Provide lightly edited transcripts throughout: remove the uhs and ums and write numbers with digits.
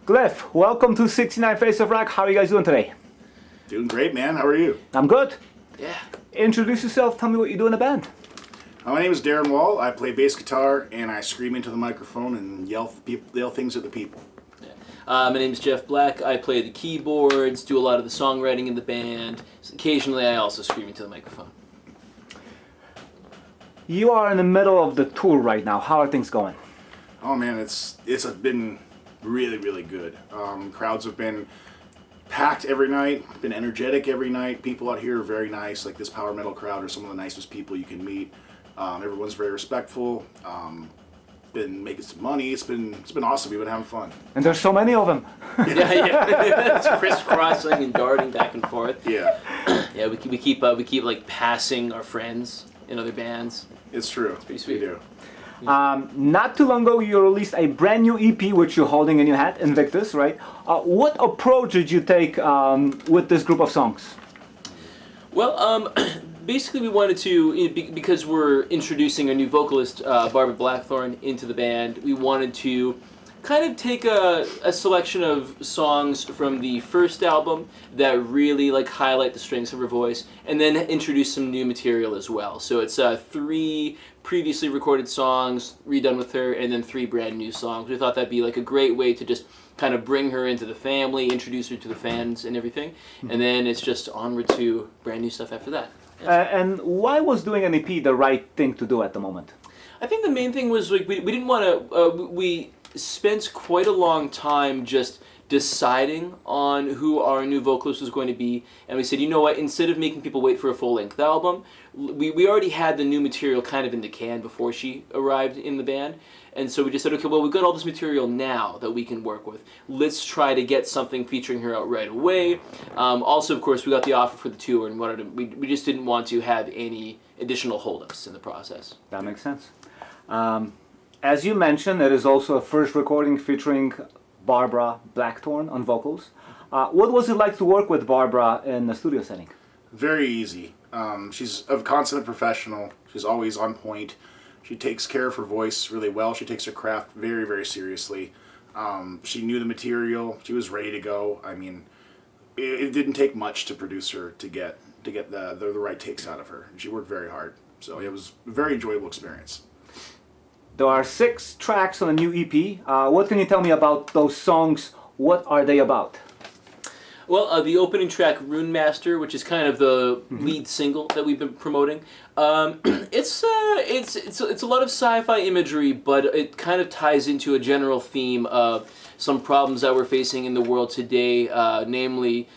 Glyph, welcome to 69 Face of Rock. How are you guys doing today? Doing great, man. How are you? I'm good. Yeah. Introduce yourself. Tell me what you do in the band. My name is Darin Wall. I play bass guitar and I scream into the microphone and yell things at the people. My name's Jeff Black. I play the keyboards, do a lot of the songwriting in the band. Occasionally I also scream into the microphone. You are in the middle of the tour right now. How are things going? Oh man, it's been really good. Crowds have been packed every night, been energetic every night. People out here are very nice. Like this power metal crowd are some of the nicest people you can meet. Everyone's very respectful. Been making some money. It's been awesome. We've been having fun. And there's so many of them. Yeah. It's crisscrossing and darting back and forth. Yeah. Yeah, we keep like passing our friends in other bands. It's true. It's pretty sweet. We do. Not too long ago, you released a brand new EP, which you're holding in your hand, Invictus, right? What approach did you take with this group of songs? Well, basically we wanted to, because we're introducing a new vocalist, Barbara Blackthorne, into the band, we wanted to kind of take a selection of songs from the first album that really like highlight the strengths of her voice, and then introduce some new material as well. So it's 3 previously recorded songs redone with her, and then 3 brand new songs. We thought that'd be like a great way to just kind of bring her into the family, introduce her to the fans and everything, and then it's just onward to brand new stuff after that. And why was doing an EP the right thing to do at the moment? I think the main thing was like we didn't want to. We spent quite a long time just deciding on who our new vocalist was going to be, and we said, you know what? Instead of making people wait for a full-length album, we already had the new material kind of in the can before she arrived in the band, and so we just said, okay, well, we've got all this material now that we can work with. Let's try to get something featuring her out right away. Also, of course, we got the offer for the tour, and we just didn't want to have any additional holdups in the process. That makes sense. As you mentioned, it is also a first recording featuring Barbara Blackthorne on vocals. What was it like to work with Barbara in a studio setting? Very easy. She's a consummate professional. She's always on point. She takes care of her voice really well. She takes her craft very seriously. She knew the material. She was ready to go. I mean, it didn't take much to produce her to get the right takes out of her. She worked very hard. So it was a very enjoyable experience. There are 6 tracks on a new EP. What can you tell me about those songs? What are they about? Well, the opening track, Rune Master, which is kind of the lead single that we've been promoting, it's a lot of sci-fi imagery, but it kind of ties into a general theme of some problems that we're facing in the world today, namely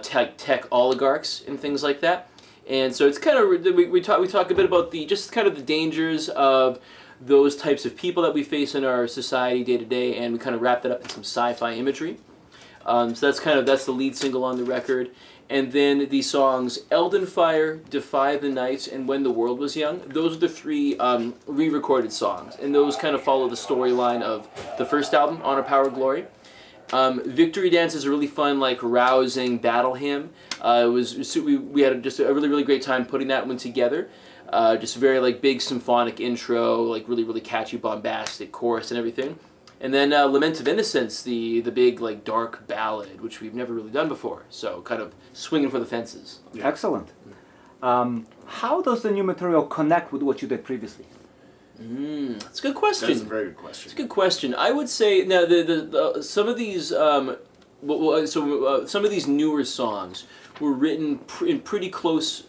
tech oligarchs and things like that. And so it's kind of we talk a bit about just kind of the dangers of those types of people that we face in our society day to day, and we kind of wrap that up in some sci-fi imagery. So that's the lead single on the record. And then the songs Elden Fire, Defy the Night, and When the World Was Young. Those are the 3 re-recorded songs, and those kind of follow the storyline of the first album, Honor, Power, Glory. Victory Dance is a really fun, like, rousing battle hymn. We had just a really great time putting that one together. Just a very like big symphonic intro, like really catchy, bombastic chorus and everything. And then Lament of Innocence, the big like dark ballad, which we've never really done before. So kind of swinging for the fences. Yeah. Excellent. How does the new material connect with what you did previously? That's a good question. That's a very good question. It's a good question. I would say now some of these some of these newer songs were written in pretty close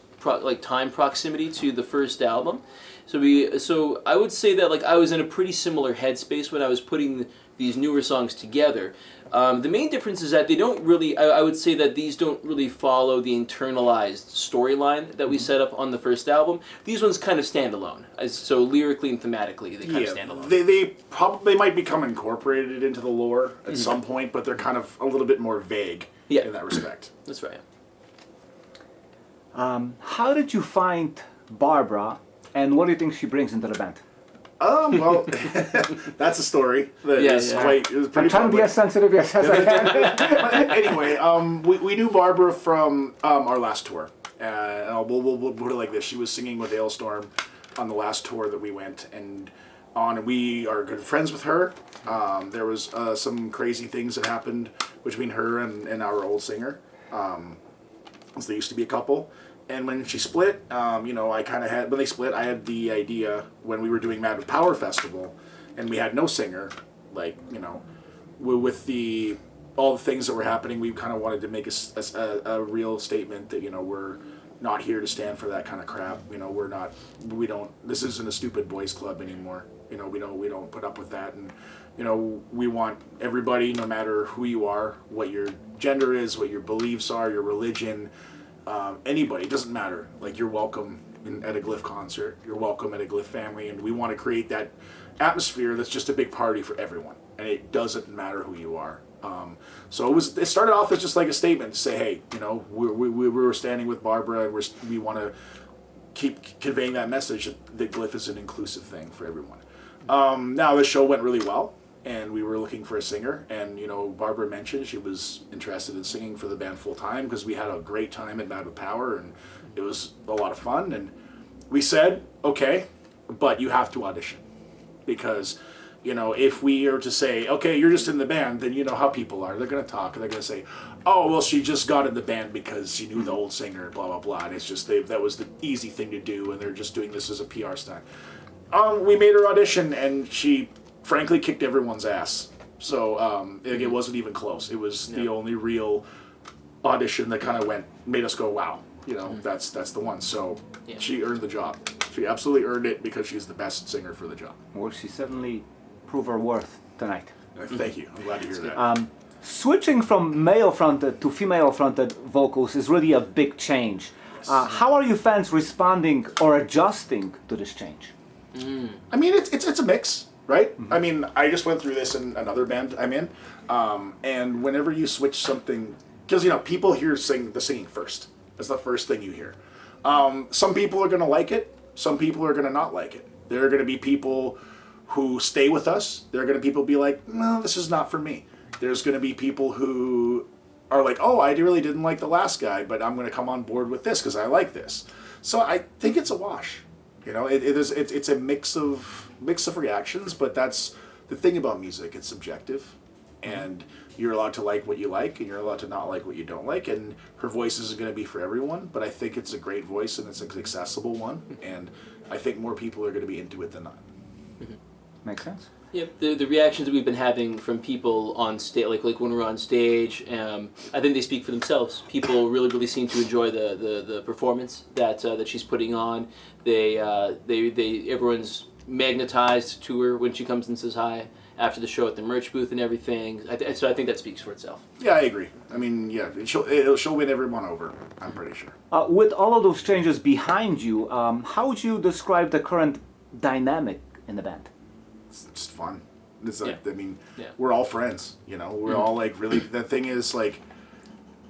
time proximity to the first album. So I would say that like I was in a pretty similar headspace when I was putting these newer songs together. The main difference is that they don't really, I would say that these don't really follow the internalized storyline that we set up on the first album. These ones kind of stand alone. So lyrically and thematically, they kind of stand alone. They might become incorporated into the lore at some point, but they're kind of a little bit more vague in that respect. That's right. How did you find Barbara, and what do you think she brings into the band? Well, that's a story that is quite. It was pretty I'm trying to be as sensitive as I can. Anyway, we knew Barbara from our last tour. We'll put it like this: she was singing with Ailstorm on the last tour that we went, and on. We are good friends with her. There was some crazy things that happened between her and our old singer. So they used to be a couple. And when she split, I kind of had, when they split, I had the idea when we were doing Mad with Power Festival and we had no singer, like, with all the things that were happening, we kind of wanted to make a real statement that, we're not here to stand for that kind of crap. This isn't a stupid boys club anymore. We don't put up with that. And, we want everybody, no matter who you are, what your gender is, what your beliefs are, your religion, anybody, it doesn't matter. Like, you're welcome at a Glyph concert. You're welcome at a Glyph family. And we want to create that atmosphere that's just a big party for everyone. And it doesn't matter who you are. So it started off as just like a statement to say, hey, we were standing with Barbara, and we want to keep conveying that message that Glyph is an inclusive thing for everyone. Now the show went really well, and we were looking for a singer, and Barbara mentioned she was interested in singing for the band full time because we had a great time at Mad with Power, and it was a lot of fun. And we said, okay, but you have to audition, because if we are to say, okay, you're just in the band, then you know how people are. They're going to talk, and they're going to say, oh, well, she just got in the band because she knew the old singer, blah, blah, blah. And it's just, that was the easy thing to do, and they're just doing this as a PR stunt. We made her audition, and she, frankly, kicked everyone's ass. So it wasn't even close. It was the only real audition that kind of made us go, wow, that's the one. So she earned the job. She absolutely earned it because she's the best singer for the job. Well, she certainly proved her worth tonight. Thank you. I'm glad to hear that. Switching from male-fronted to female-fronted vocals is really a big change. Yes. How are you fans responding or adjusting to this change? I mean, it's a mix, right? Mm-hmm. I mean, I just went through this in another band I'm in, and whenever you switch something, because people hear the singing first. That's the first thing you hear. Some people are going to like it. Some people are going to not like it. There are going to be people who stay with us. There are going to be people be like, no, this is not for me. There's going to be people who are like, oh, I really didn't like the last guy, but I'm going to come on board with this because I like this. So I think it's a wash. It's a mix of reactions, but that's the thing about music. It's subjective, and you're allowed to like what you like, and you're allowed to not like what you don't like. And her voice isn't going to be for everyone, but I think it's a great voice, and it's an accessible one. And I think more people are going to be into it than not. Makes sense. Yep, the reactions that we've been having from people on stage, like when we're on stage, I think they speak for themselves. People really seem to enjoy the performance that she's putting on. Everyone's magnetized to her when she comes and says hi after the show at the merch booth and everything. So I think that speaks for itself. Yeah, I agree. I mean, yeah, she'll win everyone over, I'm pretty sure. With all of those changes behind you, how would you describe the current dynamic in the band? It's just fun. It's like, we're all friends, we're all like, really, the thing is like,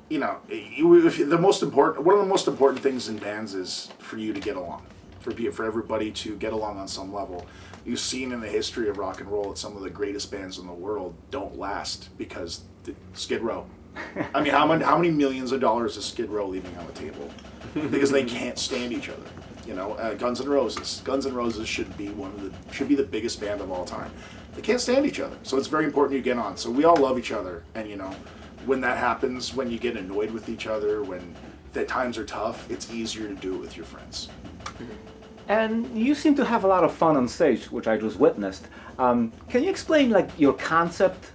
one of the most important things in bands is for you to get along, for everybody to get along on some level. You've seen in the history of rock and roll that some of the greatest bands in the world don't last because Skid Row. I mean, how many millions of dollars is Skid Row leaving on the table? Because they can't stand each other. Guns N' Roses. Guns N' Roses should be the biggest band of all time. They can't stand each other, so it's very important you get on. So we all love each other, and when that happens, when you get annoyed with each other, when the times are tough, it's easier to do it with your friends. And you seem to have a lot of fun on stage, which I just witnessed. Can you explain your concept?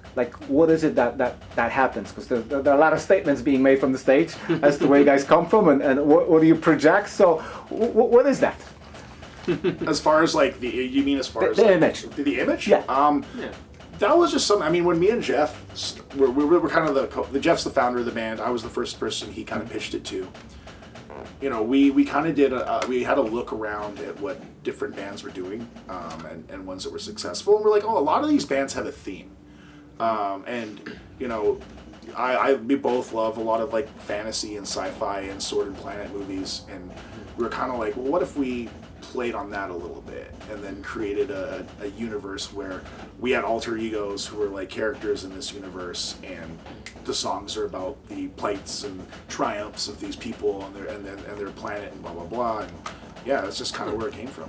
What is it that happens? Because there are a lot of statements being made from the stage as to where you guys come from and what do you project. So what is that? As far as you mean as far as the image? The image? Yeah. That was just something. I mean, when me and Jeff, we're kind of Jeff's the founder of the band. I was the first person he kind of pitched it to. We kind of did we had a look around at what different bands were doing and ones that were successful, and we're like, oh, a lot of these bands have a theme. We both love a lot of fantasy and sci-fi and Sword and Planet movies, and we were kind of like, well, what if we played on that a little bit and then created a universe where we had alter egos who were characters in this universe, and the songs are about the plights and triumphs of these people and their planet and blah blah blah, and yeah, that's just kind of where it came from.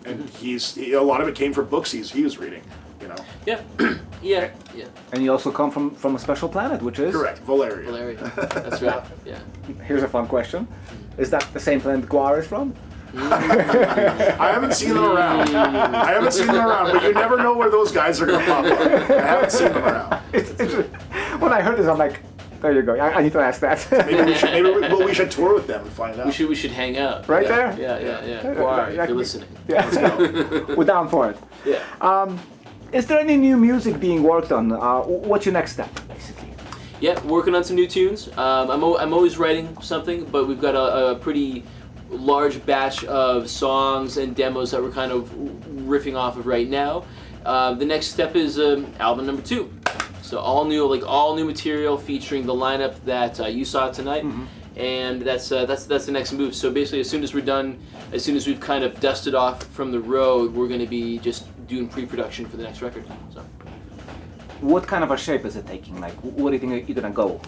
and a lot of it came from books he was reading. You know. Yeah, yeah. And you also come from a special planet, which is Correct, Valeria. Valeria. That's right. Yeah. Here's a fun question: is that the same planet Guar is from? I haven't seen them around. But you never know where those guys are going to pop up. I haven't seen them around. When I heard this, I'm like, there you go. I need to ask that. Maybe we should tour with them and find out. We should hang out. Right there? Yeah. Guar, if you're listening. Yeah. Let's go. We're down for it. Yeah. Is there any new music being worked on? What's your next step, basically? Yeah, working on some new tunes. I'm always writing something, but we've got a pretty large batch of songs and demos that we're kind of riffing off of right now. The next step is album number 2. So all new material featuring the lineup that you saw tonight, and that's the next move. So basically, as soon as we're done, as soon as we've kind of dusted off from the road, we're going to be just doing pre-production for the next record. So, what kind of a shape is it taking? Like, what do you think you're gonna go?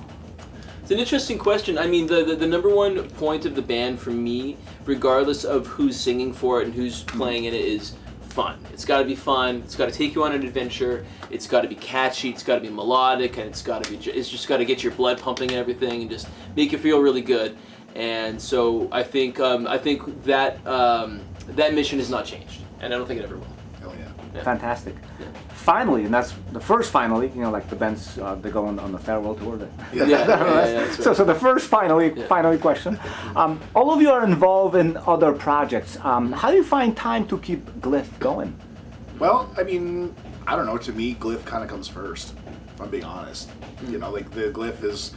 it's an interesting question. I mean, the number one point of the band for me, regardless of who's singing for it and who's playing in it, is fun. It's got to be fun. It's got to take you on an adventure. It's got to be catchy. It's got to be melodic, and it's just got to get your blood pumping and everything, and just make you feel really good. And so I think that that mission has not changed, and I don't think it ever will. Hell yeah. Fantastic. Yeah. Finally, and that's the first finally, like the bands, they go on the farewell tour. Yeah, that's right. So the first finally question. All of you are involved in other projects. How do you find time to keep Glyph going? Well, I mean, I don't know. To me, Glyph kind of comes first, if I'm being honest. You know, like the Glyph is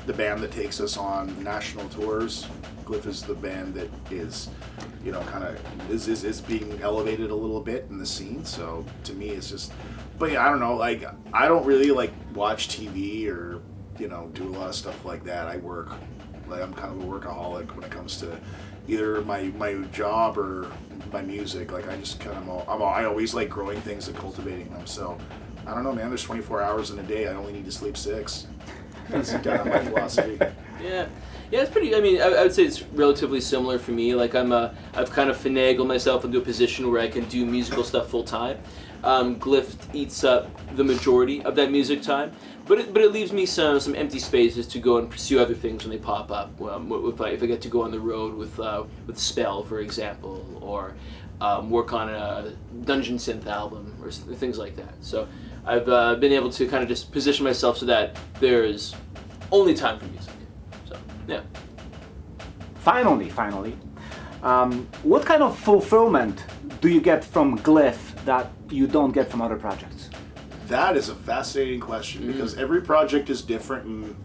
the band that takes us on national tours. Glyph is the band that is, kind of is being elevated a little bit in the scene. So to me, it's just, but yeah, I don't know. Like, I don't really watch TV or do a lot of stuff like that. I work. Like, I'm kind of a workaholic when it comes to either my job or my music. Like, I just kind of I always like growing things and cultivating them. So I don't know, man. There's 24 hours in a day. I only need to sleep 6. That's kind of my philosophy. Yeah, it's pretty. I mean, I would say it's relatively similar for me. Like, I've kind of finagled myself into a position where I can do musical stuff full time. Glyph eats up the majority of that music time, but it leaves me some empty spaces to go and pursue other things when they pop up. If I get to go on the road with Spell, for example, or work on a Dungeon Synth album or things like that. So I've been able to kind of just position myself so that there's only time for music. So yeah. Finally, what kind of fulfillment do you get from Glyph that you don't get from other projects? That is a fascinating question because every project is different, and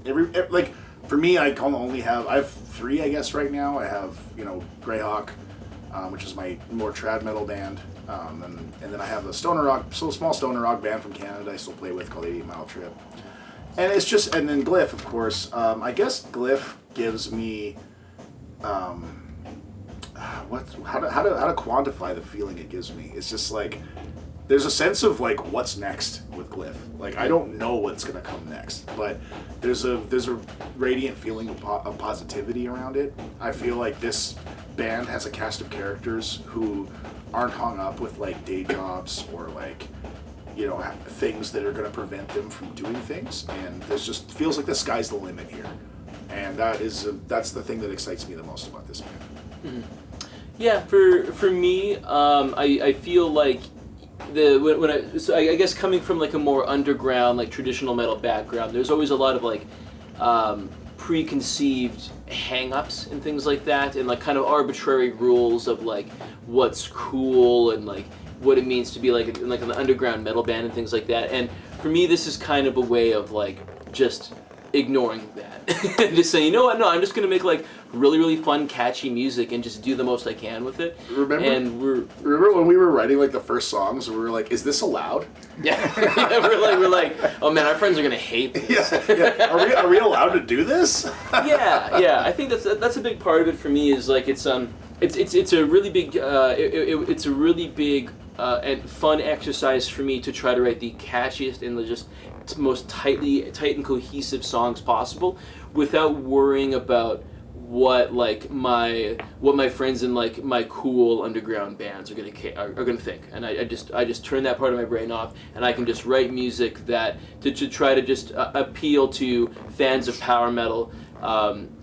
like for me, I have 3, I guess, right now. I have Greyhawk, which is my more trad metal band, and then I have a small stoner rock band from Canada I still play with called 80 Mile Trip, and it's just, and then Glyph, of course. I guess Glyph gives me how to quantify the feeling it gives me. It's just like there's a sense of like what's next with Glyph. Like, I don't know what's gonna come next, but there's a radiant feeling of positivity around it. I feel like this band has a cast of characters who aren't hung up with like day jobs or like things that are gonna prevent them from doing things, and there's just feels like the sky's the limit here, and that's the thing that excites me the most about this band. Mm-hmm. Yeah, for me, I feel like I guess coming from like a more underground, like traditional metal background, there's always a lot of like preconceived hang-ups and things like that, and like kind of arbitrary rules of like what's cool and like what it means to be like an underground metal band and things like that. And for me, this is kind of a way of like just ignoring that. Just saying, you know what, no, I'm just gonna make like really, really fun, catchy music and just do the most I can with it. Remember when we were writing like the first songs, we were like, is this allowed? Yeah. we're like, oh man, our friends are gonna hate this. Yeah. Are we allowed to do this? Yeah. I think that's a big part of it for me. Is like it's a really big it's a really big and fun exercise for me to try to write the catchiest and the just most tight and cohesive songs possible without worrying about what my friends in like my cool underground bands are gonna think, and I just turn that part of my brain off, and I can just write music that to try to just appeal to fans of power metal,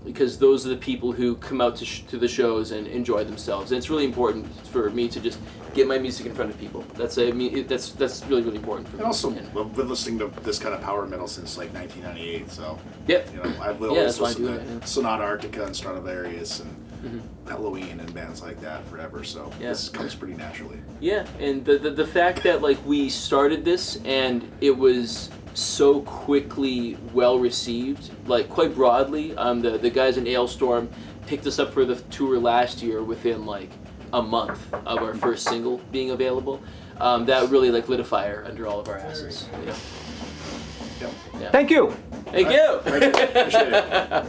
because those are the people who come out to the shows and enjoy themselves, and it's really important for me to just get my music in front of people. That's really, really important for me. And also, I've been listening to this kind of power metal since like 1998, so yep. you know, I've always listened to Sonata Arctica and Stradivarius and Halloween and bands like that forever, so this comes pretty naturally. Yeah, and the fact that like we started this and it was so quickly well received, like quite broadly. The guys in Ailstorm picked us up for the tour last year within like a month of our first single being available. That really like lit a fire under all of our asses. Yeah. Yep. Yeah. Thank you. Thank you. Appreciate it.